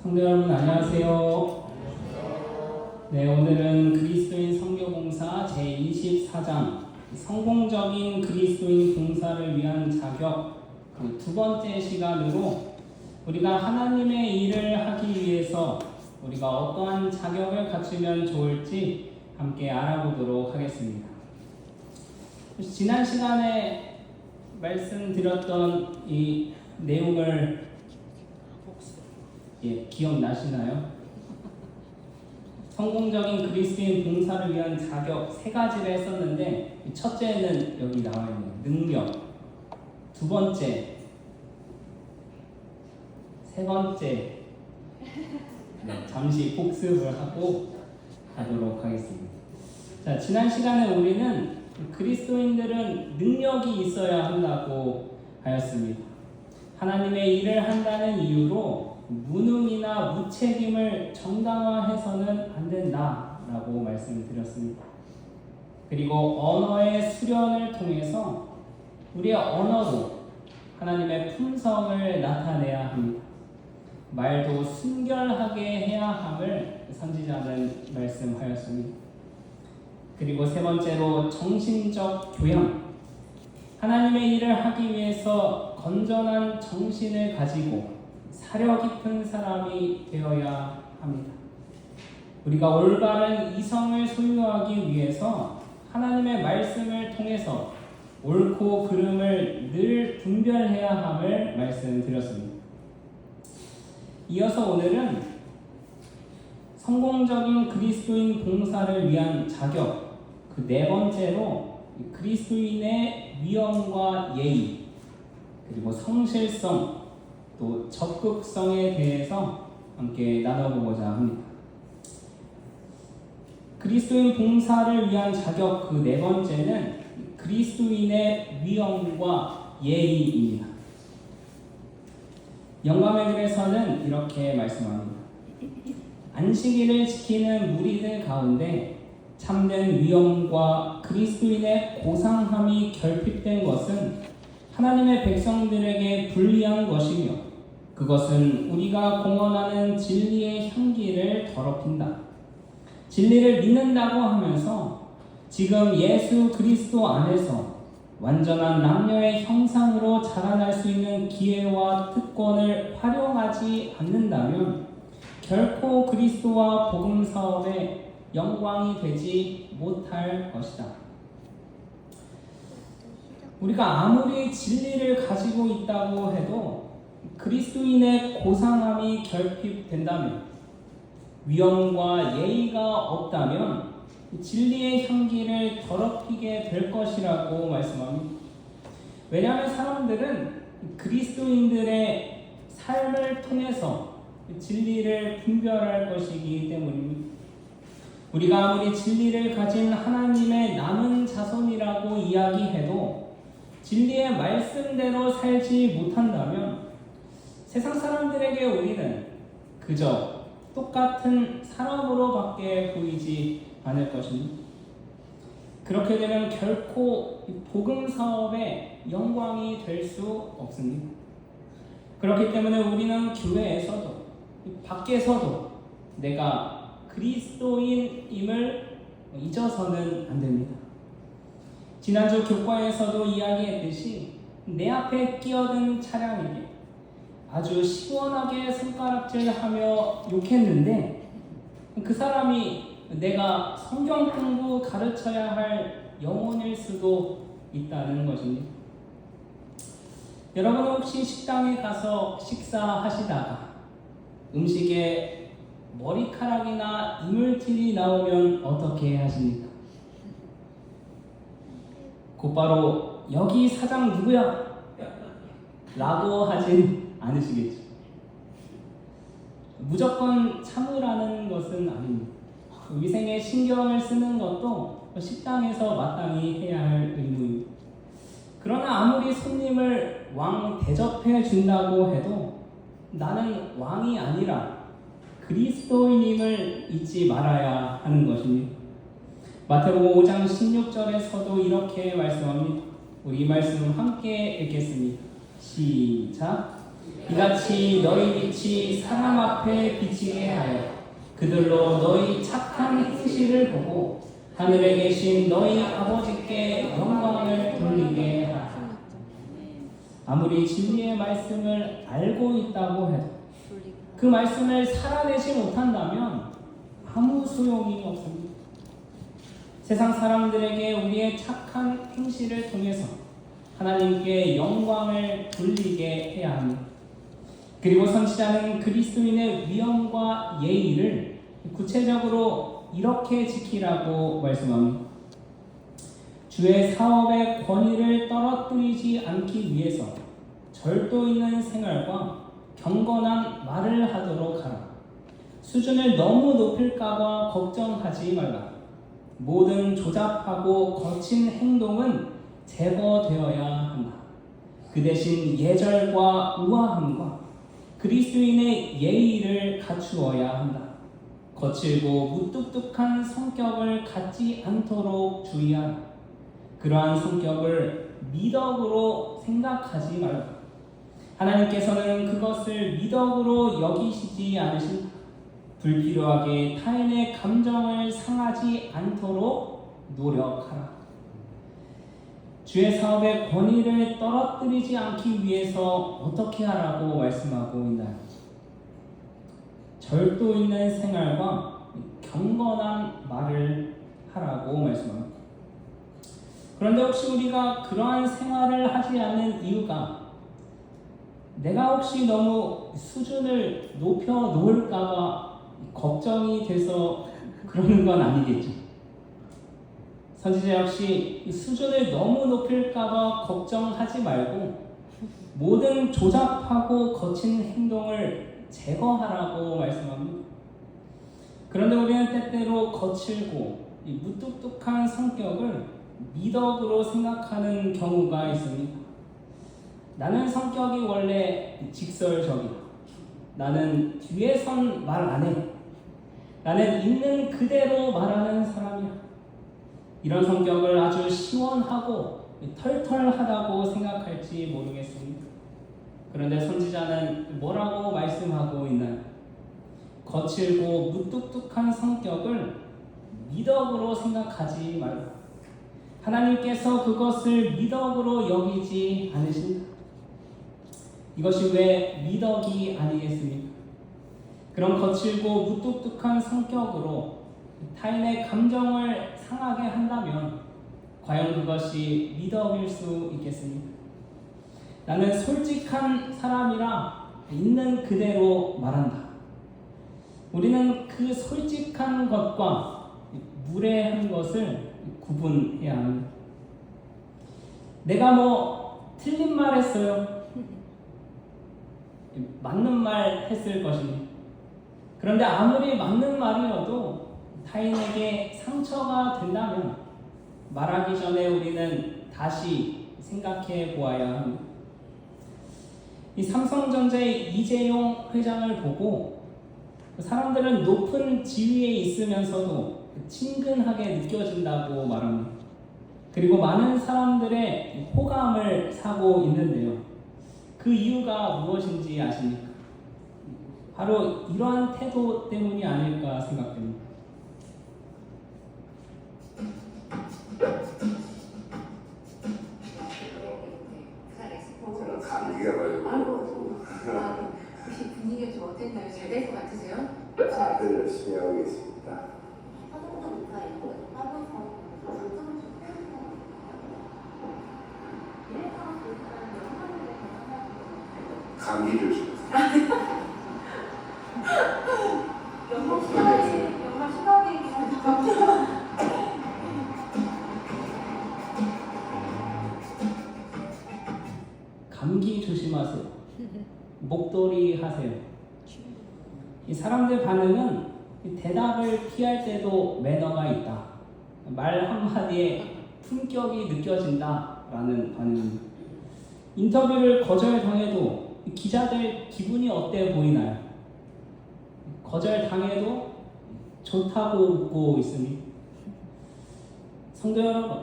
성도 여러분 안녕하세요. 네, 오늘은 그리스도인 선교봉사 제24장 성공적인 그리스도인 봉사를 위한 자격 그 두 번째 시간으로 우리가 하나님의 일을 하기 위해서 우리가 어떠한 자격을 갖추면 좋을지 함께 알아보도록 하겠습니다. 지난 시간에 말씀드렸던 이 내용을 기억나시나요? 성공적인 그리스도인 봉사를 위한 자격 세 가지를 했었는데, 첫째는 여기 나와 있는 능력, 두 번째, 세 번째, 잠시 복습을 하고 가도록 하겠습니다. 자, 지난 시간에 우리는 그리스도인들은 능력이 있어야 한다고 하였습니다. 하나님의 일을 한다는 이유로 무능이나 무책임을 정당화해서는 안 된다라고 말씀을 드렸습니다. 그리고 언어의 수련을 통해서 우리의 언어로 하나님의 품성을 나타내야 합니다. 말도 순결하게 해야 함을 선지자는 말씀하였습니다. 그리고 세 번째로 정신적 교양, 하나님의 일을 하기 위해서 건전한 정신을 가지고 사려 깊은 사람이 되어야 합니다. 우리가 올바른 이성을 소유하기 위해서 하나님의 말씀을 통해서 옳고 그름을 늘 분별해야 함을 말씀드렸습니다. 이어서 오늘은 성공적인 그리스도인 봉사를 위한 자격 그 네 번째로 그리스도인의 위엄과 예의 그리고 성실성 또 적극성에 대해서 함께 나눠보고자 합니다. 그리스도인 봉사를 위한 자격 그 네 번째는 그리스도인의 위엄과 예의입니다. 영감의 글에서는 이렇게 말씀합니다. 안식일을 지키는 무리들 가운데 참된 위엄과 그리스도인의 고상함이 결핍된 것은 하나님의 백성들에게 불리한 것이며 그것은 우리가 공언하는 진리의 향기를 더럽힌다. 진리를 믿는다고 하면서 지금 예수 그리스도 안에서 완전한 남녀의 형상으로 자라날 수 있는 기회와 특권을 활용하지 않는다면 결코 그리스도와 복음 사업에 영광이 되지 못할 것이다. 우리가 아무리 진리를 가지고 있다고 해도 그리스도인의 고상함이 결핍된다면, 위엄과 예의가 없다면 진리의 향기를 더럽히게 될 것이라고 말씀합니다. 왜냐하면 사람들은 그리스도인들의 삶을 통해서 진리를 분별할 것이기 때문입니다. 우리가 아무리 진리를 가진 하나님의 남은 자손이라고 이야기해도 진리의 말씀대로 살지 못한다면 세상 사람들에게 우리는 그저 똑같은 사람으로밖에 보이지 않을 것입니다. 그렇게 되면 결코 복음 사업에 영광이 될 수 없습니다. 그렇기 때문에 우리는 교회에서도 밖에서도 내가 그리스도인임을 잊어서는 안 됩니다. 지난주 교과에서도 이야기했듯이 내 앞에 끼어든 차량에게 아주 시원하게 손가락질하며 욕했는데 그 사람이 내가 성경 공부 가르쳐야 할 영혼일 수도 있다는 것입니다. 여러분 혹시 식당에 가서 식사하시다가 음식에 머리카락이나 이물질이 나오면 어떻게 하십니까? 곧바로 여기 사장 누구야? 라고 하진 않으시겠죠. 무조건 참으라는 것은 아닙니다. 위생에 신경을 쓰는 것도 식당에서 마땅히 해야 할 의무입니다. 그러나 아무리 손님을 왕 대접해 준다고 해도 나는 왕이 아니라 그리스도인임을 잊지 말아야 하는 것입니다. 마태복음 5장 16절에서도 이렇게 말씀합니다. 우리 이 말씀 함께 읽겠습니다. 시작. 이같이 너희 빛이 사람 앞에 비치게 하여 그들로 너희 착한 행실을 보고 하늘에 계신 너희 아버지께 영광을 돌리게 하라. 아무리 진리의 말씀을 알고 있다고 해도 그 말씀을 살아내지 못한다면 아무 소용이 없습니다. 세상 사람들에게 우리의 착한 행실을 통해서 하나님께 영광을 돌리게 해야 합니다. 그리고 선지자는 그리스도인의 위엄과 예의를 구체적으로 이렇게 지키라고 말씀합니다. 주의 사업의 권위를 떨어뜨리지 않기 위해서 절도 있는 생활과 경건한 말을 하도록 하라. 수준을 너무 높일까봐 걱정하지 말라. 모든 조잡하고 거친 행동은 제거되어야 한다. 그 대신 예절과 우아함과 그리스도인의 예의를 갖추어야 한다. 거칠고 무뚝뚝한 성격을 갖지 않도록 주의하라. 그러한 성격을 미덕으로 생각하지 말라. 하나님께서는 그것을 미덕으로 여기시지 않으신다. 불필요하게 타인의 감정을 상하지 않도록 노력하라. 주의 사업의 권위를 떨어뜨리지 않기 위해서 어떻게 하라고 말씀하고 있나요? 절도 있는 생활과 경건한 말을 하라고 말씀합니다. 그런데 혹시 우리가 그러한 생활을 하지 않는 이유가 내가 혹시 너무 수준을 높여 놓을까봐 걱정이 돼서 그러는 건 아니겠죠? 선지자 역시 수준을 너무 높일까봐 걱정하지 말고 모든 조잡하고 거친 행동을 제거하라고 말씀합니다. 그런데 우리는 때때로 거칠고 무뚝뚝한 성격을 미덕으로 생각하는 경우가 있습니다. 나는 성격이 원래 직설적이다. 나는 뒤에선 말 안 해. 나는 있는 그대로 말하는 사람이야. 이런 성격을 아주 시원하고 털털하다고 생각할지 모르겠습니다. 그런데 선지자는 뭐라고 말씀하고 있나요? 거칠고 무뚝뚝한 성격을 미덕으로 생각하지 말고 하나님께서 그것을 미덕으로 여기지 않으신다. 이것이 왜 미덕이 아니겠습니까? 그런 거칠고 무뚝뚝한 성격으로 타인의 감정을 상하게 한다면 과연 그것이 미덕일 수 있겠습니까? 나는 솔직한 사람이라 있는 그대로 말한다. 우리는 그 솔직한 것과 무례한 것을 구분해야 합니다. 내가 틀린 말 했어요. 맞는 말 했을 것입니다. 그런데 아무리 맞는 말이어도 타인에게 상처가 된다면 말하기 전에 우리는 다시 생각해 보아야 합니다. 이 삼성전자의 이재용 회장을 보고 사람들은 높은 지위에 있으면서도 친근하게 느껴진다고 말합니다. 그리고 많은 사람들의 호감을 사고 있는데요. 그 이유가 무엇인지 아십니까? 바로 이러한 태도 때문이 아닐까 생각됩니다. 제가 감기가 걸려가지고 혹시 분위기가 좀 어땠나요? 잘 될 것 같으세요? 다들 열심히 하고 계십니다. 감기 조심하세요. 연말 휴가기이긴 하죠. 감기 조심하세요. 목도리 하세요. 이 사람들 반응은 대답을 피할 때도 매너가 있다. 말 한마디에 품격이 느껴진다라는 반응입니다. 인터뷰를 거절당해도 기자들 기분이 어때 보이나요? 거절당해도 좋다고 웃고 있습니다. 성도 여러분,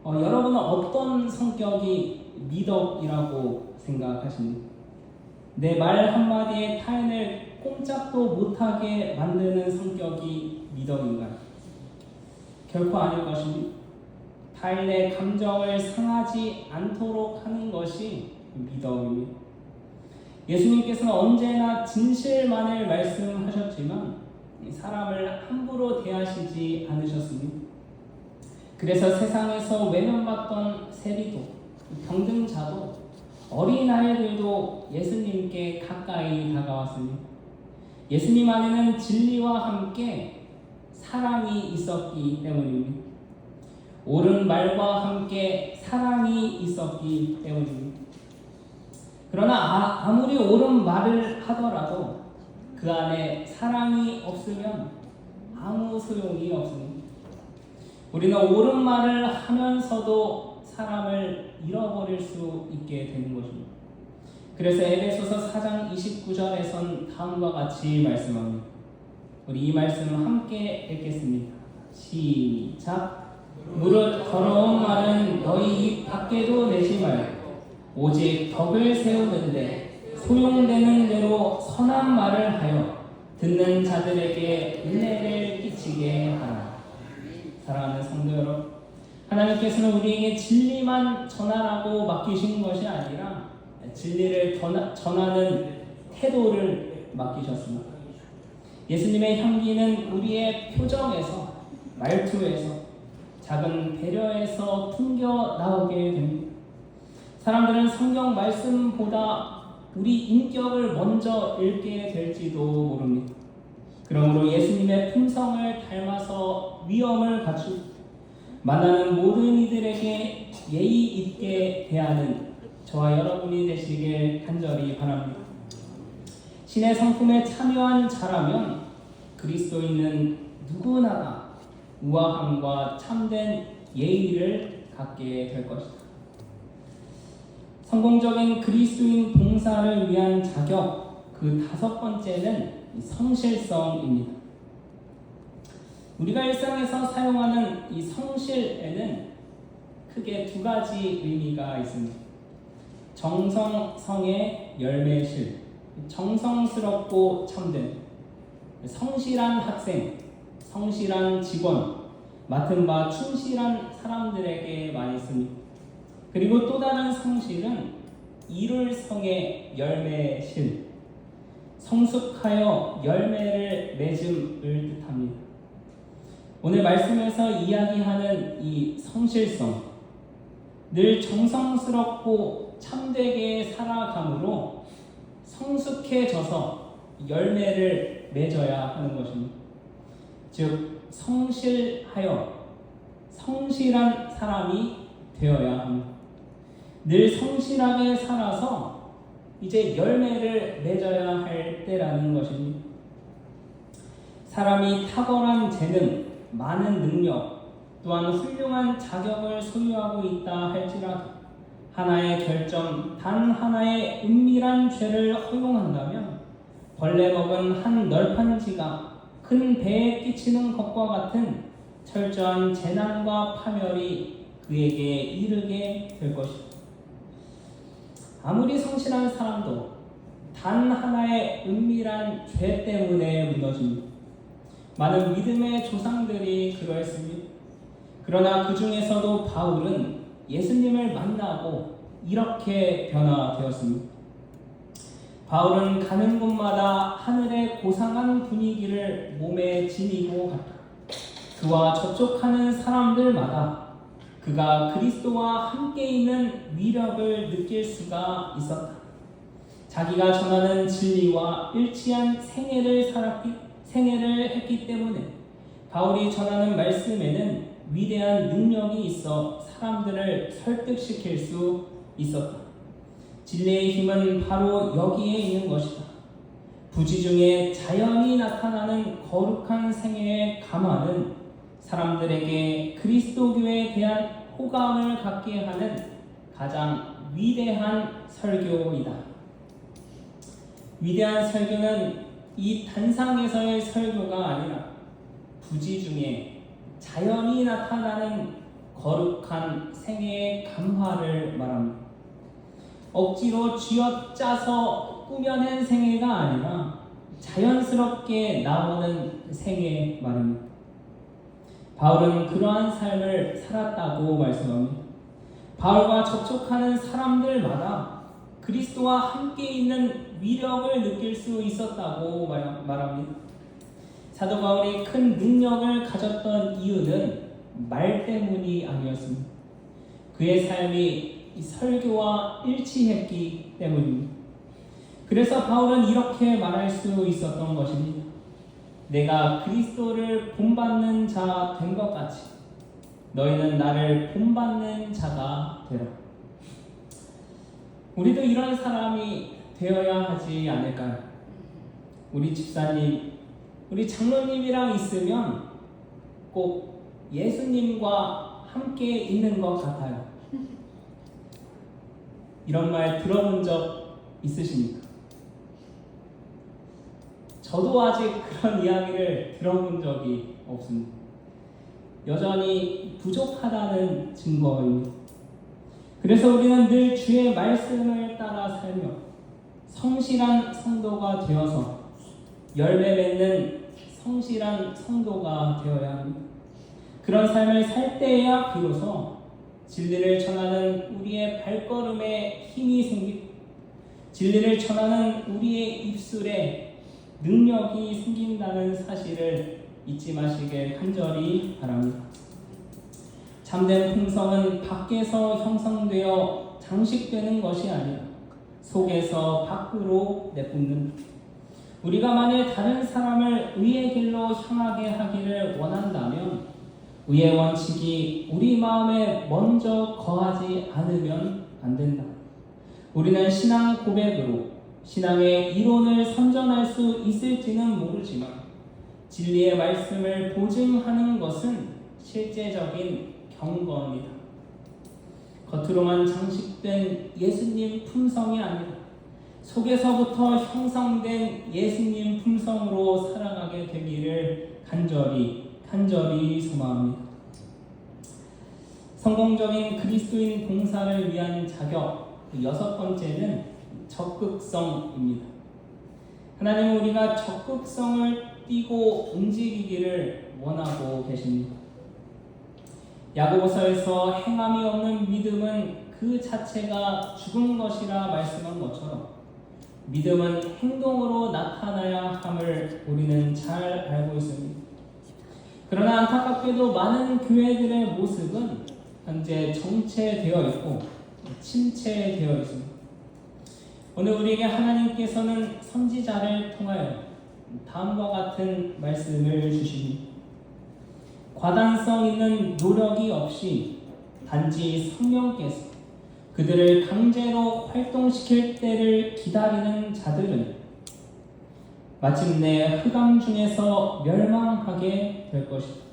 여러분은 어떤 성격이 미덕이라고 생각하십니까? 내 말 한마디에 타인을 꼼짝도 못하게 만드는 성격이 믿음인가요? 결코 아닐 것입니다. 타인의 감정을 상하지 않도록 하는 것이 믿음입니다. 예수님께서는 언제나 진실만을 말씀하셨지만 사람을 함부로 대하시지 않으셨습니다. 그래서 세상에서 외면받던 세리도, 병든자도, 어린아이들도 예수님께 가까이 다가왔습니다. 예수님 안에는 진리와 함께 사랑이 있었기 때문입니다. 옳은 말과 함께 사랑이 있었기 때문입니다. 그러나 아무리 옳은 말을 하더라도 그 안에 사랑이 없으면 아무 소용이 없습니다. 우리는 옳은 말을 하면서도 사람을 잃어버릴 수 있게 되는 것입니다. 그래서 에베소서 4장 29절에선 다음과 같이 말씀합니다. 우리 이 말씀 함께 읽겠습니다. 시작. 무릇 더러운 말은 너희 입 밖에도 내지 말고 오직 덕을 세우는데 소용되는 대로 선한 말을 하여 듣는 자들에게 은혜를 끼치게 하라. 사랑하는 성도 여러분, 하나님께서는 우리에게 진리만 전하라고 맡기신 것이 아니라 진리를 전하는 태도를 맡기셨습니다. 예수님의 향기는 우리의 표정에서, 말투에서, 작은 배려에서 풍겨 나오게 됩니다. 사람들은 성경 말씀보다 우리 인격을 먼저 읽게 될지도 모릅니다. 그러므로 예수님의 품성을 닮아서 위엄을 갖추고 만나는 모든 이들에게 예의 있게 대하는 저와 여러분이 되시길 간절히 바랍니다. 신의 성품에 참여한 자라면 그리스도인은 누구나가 우아함과 참된 예의를 갖게 될 것이다. 성공적인 그리스도인 봉사를 위한 자격, 그 5번째는 성실성입니다. 우리가 일상에서 사용하는 이 성실에는 크게 2가지 의미가 있습니다. 정성성의 열매실, 정성스럽고 참된, 성실한 학생, 성실한 직원, 맡은 바 충실한 사람들에게 많이 씁니다. 그리고 또 다른 성실은 이룰 성의 열매실, 성숙하여 열매를 맺음을 뜻합니다. 오늘 말씀에서 이야기하는 이 성실성, 늘 정성스럽고 참되게 살아감으로 성숙해져서 열매를 맺어야 하는 것입니다. 즉 성실하여 성실한 사람이 되어야 합니다. 늘 성실하게 살아서 이제 열매를 맺어야 할 때라는 것입니다. 사람이 탁월한 재능, 많은 능력, 또한 훌륭한 자격을 소유하고 있다 할지라도 하나의 결점, 단 하나의 은밀한 죄를 허용한다면 벌레 먹은 한 널판지가 큰 배에 끼치는 것과 같은 철저한 재난과 파멸이 그에게 이르게 될 것이다. 아무리 성실한 사람도 단 하나의 은밀한 죄 때문에 무너집니다. 많은 믿음의 조상들이 그러했습니다. 그러나 그 중에서도 바울은 예수님을 만나고 이렇게 변화되었습니다. 바울은 가는 곳마다 하늘의 고상한 분위기를 몸에 지니고 갔다. 그와 접촉하는 사람들마다 그가 그리스도와 함께 있는 위력을 느낄 수가 있었다. 자기가 전하는 진리와 일치한 생애를 했기 때문에 바울이 전하는 말씀에는 위대한 능력이 있어 사람들을 설득시킬 수 있었다. 진리의 힘은 바로 여기에 있는 것이다. 부지 중에 자연히 나타나는 거룩한 생애의 감화는 사람들에게 그리스도교에 대한 호감을 갖게 하는 가장 위대한 설교이다. 위대한 설교는 이 단상에서의 설교가 아니라 부지 중에 자연히 나타나는 거룩한 생애의 감화를 말합니다. 억지로 쥐어짜서 꾸며낸 생애가 아니라 자연스럽게 나오는 생애 말입니다. 바울은 그러한 삶을 살았다고 말씀합니다. 바울과 접촉하는 사람들마다 그리스도와 함께 있는 위력을 느낄 수 있었다고 말합니다. 사도 바울이 큰 능력을 가졌던 이유는 말 때문이 아니었습니다. 그의 삶이 설교와 일치했기 때문입니다. 그래서 바울은 이렇게 말할 수 있었던 것입니다. 내가 그리스도를 본받는 자 된 것 같이 너희는 나를 본받는 자가 되라. 우리도 이런 사람이 되어야 하지 않을까요? 우리 집사님, 우리 장로님이랑 있으면 꼭 예수님과 함께 있는 것 같아요. 이런 말 들어본 적 있으십니까? 저도 아직 그런 이야기를 들어본 적이 없습니다. 여전히 부족하다는 증거입니다. 그래서 우리는 늘 주의 말씀을 따라 살며 성실한 성도가 되어서 열매 맺는 성실한 성도가 되어야 합니다. 그런 삶을 살 때에야 비로소 진리를 전하는 우리의 발걸음에 힘이 생기고 진리를 전하는 우리의 입술에 능력이 생긴다는 사실을 잊지 마시길 간절히 바랍니다. 참된 풍성은 밖에서 형성되어 장식되는 것이 아니라 속에서 밖으로 내뿜는다. 우리가 만일 다른 사람을 의의 길로 향하게 하기를 원한다면 의의 원칙이 우리 마음에 먼저 거하지 않으면 안 된다. 우리는 신앙 고백으로 신앙의 이론을 선전할 수 있을지는 모르지만 진리의 말씀을 보증하는 것은 실제적인 경건이다. 겉으로만 장식된 예수님 품성이 아니라 속에서부터 형성된 예수님 품성으로 살아가게 되기를 간절히 소망합니다. 성공적인 그리스도인 봉사를 위한 자격, 6번째는 적극성입니다. 하나님은 우리가 적극성을 띠고 움직이기를 원하고 계십니다. 야고보서에서 행함이 없는 믿음은 그 자체가 죽은 것이라 말씀한 것처럼 믿음은 행동으로 나타나야 함을 우리는 잘 알고 있습니다. 그러나 안타깝게도 많은 교회들의 모습은 현재 정체되어 있고 침체되어 있습니다. 오늘 우리에게 하나님께서는 선지자를 통하여 다음과 같은 말씀을 주십니다. 과단성 있는 노력이 없이 단지 성령께서 그들을 강제로 활동시킬 때를 기다리는 자들은 마침내 흑암 중에서 멸망하게 될 것이다.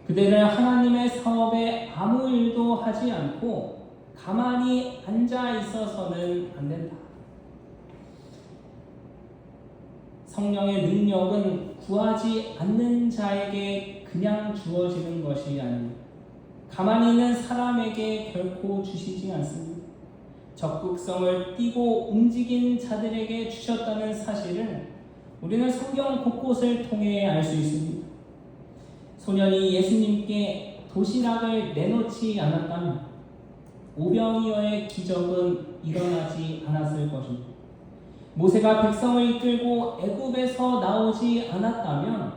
그들은 하나님의 사업에 아무 일도 하지 않고 가만히 앉아 있어서는 안 된다. 성령의 능력은 구하지 않는 자에게 그냥 주어지는 것이 아닙니다. 가만히 있는 사람에게 결코 주시지 않습니다. 적극성을 띠고 움직인 자들에게 주셨다는 사실을 우리는 성경 곳곳을 통해 알 수 있습니다. 소년이 예수님께 도시락을 내놓지 않았다면 오병이어의 기적은 일어나지 않았을 것입니다. 모세가 백성을 이끌고 애굽에서 나오지 않았다면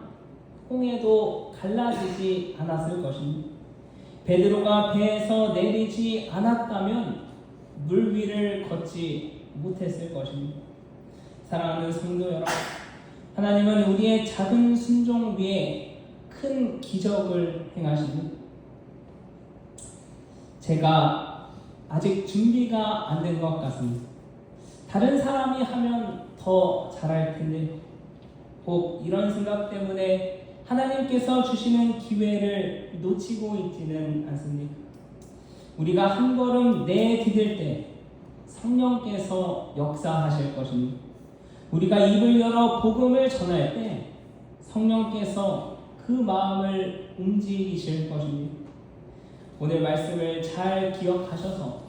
홍해도 갈라지지 않았을 것입니다. 베드로가 배에서 내리지 않았다면 물 위를 걷지 못했을 것입니다. 사랑하는 성도 여러분, 하나님은 우리의 작은 순종 위에 큰 기적을 행하십니다. 제가 아직 준비가 안 된 것 같습니다. 다른 사람이 하면 더 잘할 텐데 꼭 이런 생각 때문에 하나님께서 주시는 기회를 놓치고 있지는 않습니다. 우리가 한 걸음 내디딜 때 성령께서 역사하실 것입니다. 우리가 입을 열어 복음을 전할 때 성령께서 그 마음을 움직이실 것입니다. 오늘 말씀을 잘 기억하셔서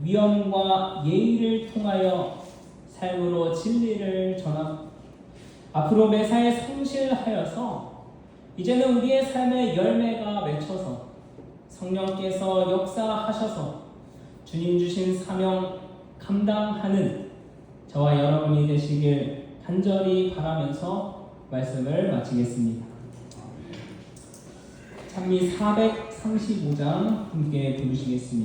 위엄과 예의를 통하여 삶으로 진리를 전하고 앞으로 매사에 성실하여서 이제는 우리의 삶의 열매가 맺혀서 성령께서 역사하셔서 주님 주신 사명 감당하는 저와 여러분이 되시길 간절히 바라면서 말씀을 마치겠습니다. 찬미 435장 함께 부르시겠습니다.